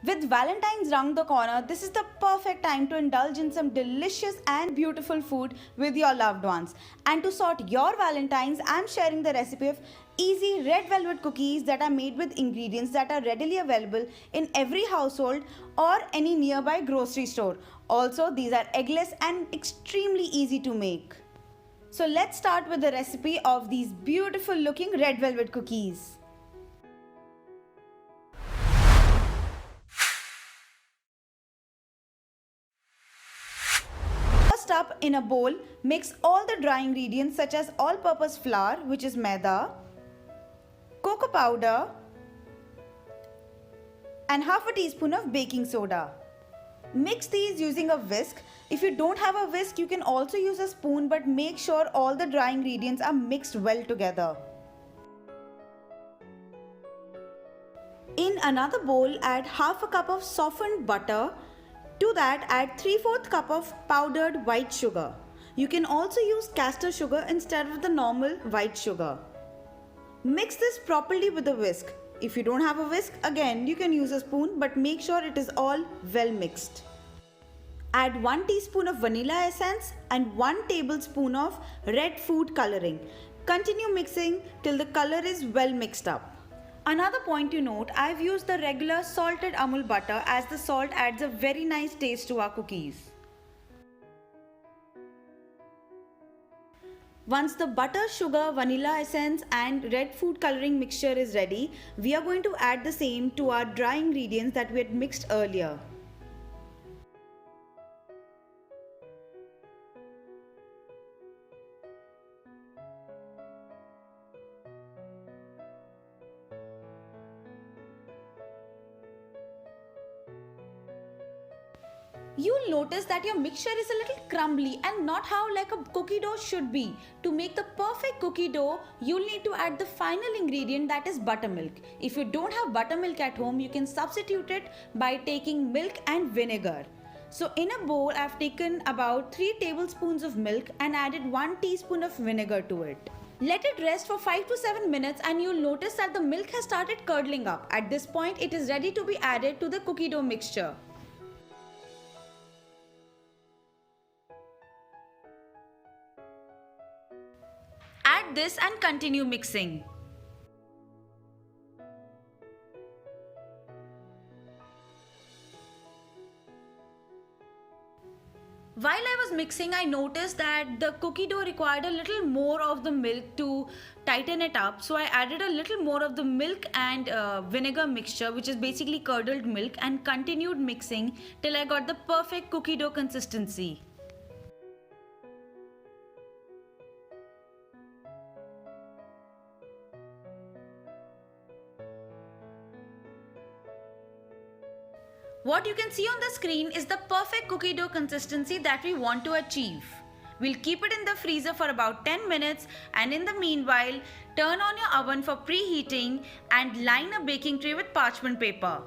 With Valentine's round the corner, this is the perfect time to indulge in some delicious and beautiful food with your loved ones. And to sort your Valentine's, I'm sharing the recipe of easy red velvet cookies that are made with ingredients that are readily available in every household or any nearby grocery store. Also, these are eggless and extremely easy to make. So let's start with the recipe of these beautiful looking red velvet cookies. First up, in a bowl, mix all the dry ingredients such as all-purpose flour, which is maida, cocoa powder, and half a teaspoon of baking soda. Mix these using a whisk. If you don't have a whisk, you can also use a spoon, but make sure all the dry ingredients are mixed well together. In another bowl, add half a cup of softened butter. To that, add 3/4 cup of powdered white sugar. You can also use castor sugar instead of the normal white sugar. Mix this properly with a whisk. If you don't have a whisk, again you can use a spoon, but make sure it is all well mixed. Add 1 teaspoon of vanilla essence and 1 tablespoon of red food coloring. Continue mixing till the color is well mixed up. Another point to note, I've used the regular salted Amul butter as the salt adds a very nice taste to our cookies. Once the butter, sugar, vanilla essence and red food coloring mixture is ready, we are going to add the same to our dry ingredients that we had mixed earlier. You'll notice that your mixture is a little crumbly and not how like a cookie dough should be. To make the perfect cookie dough, you'll need to add the final ingredient, that is buttermilk. If you don't have buttermilk at home, you can substitute it by taking milk and vinegar. So in a bowl, I've taken about 3 tablespoons of milk and added 1 teaspoon of vinegar to it. Let it rest for 5 to 7 minutes and you'll notice that the milk has started curdling up. At this point, it is ready to be added to the cookie dough mixture. Add this and continue mixing. While I was mixing, I noticed that the cookie dough required a little more of the milk to tighten it up. So I added a little more of the milk and vinegar mixture, which is basically curdled milk, and continued mixing till I got the perfect cookie dough consistency. What you can see on the screen is the perfect cookie dough consistency that we want to achieve. We'll keep it in the freezer for about 10 minutes, and in the meanwhile, turn on your oven for preheating and line a baking tray with parchment paper.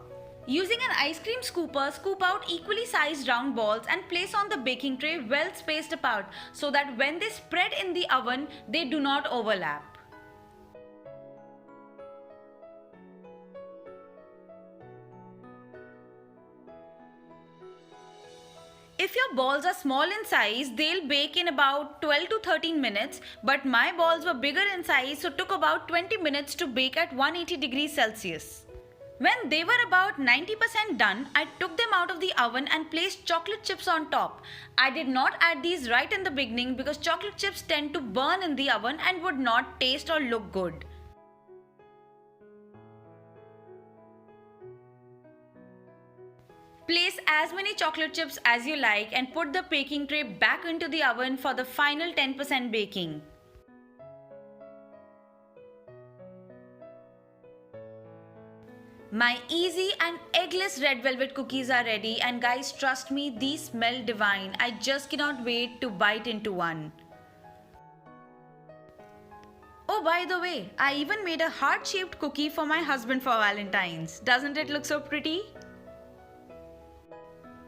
Using an ice cream scooper, scoop out equally sized round balls and place on the baking tray well spaced apart so that when they spread in the oven, they do not overlap. If your balls are small in size, they'll bake in about 12 to 13 minutes, but my balls were bigger in size, so took about 20 minutes to bake at 180 degrees Celsius. When they were about 90% done, I took them out of the oven and placed chocolate chips on top. I did not add these right in the beginning because chocolate chips tend to burn in the oven and would not taste or look good. Place as many chocolate chips as you like and put the baking tray back into the oven for the final 10% baking. My easy and eggless red velvet cookies are ready, and guys, trust me, these smell divine. I just cannot wait to bite into one. Oh, by the way, I even made a heart-shaped cookie for my husband for Valentine's. Doesn't it look so pretty?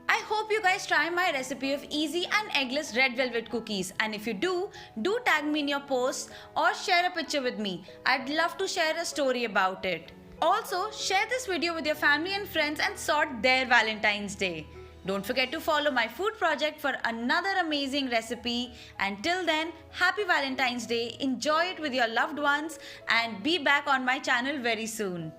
I hope you guys try my recipe of easy and eggless red velvet cookies, and if you do tag me in your posts or share a picture with me. I'd love to share a story about it. Also, share this video with your family and friends and sort their Valentine's Day. Don't forget to follow my food project for another amazing recipe. And till then, happy Valentine's Day, enjoy it with your loved ones, and be back on my channel very soon.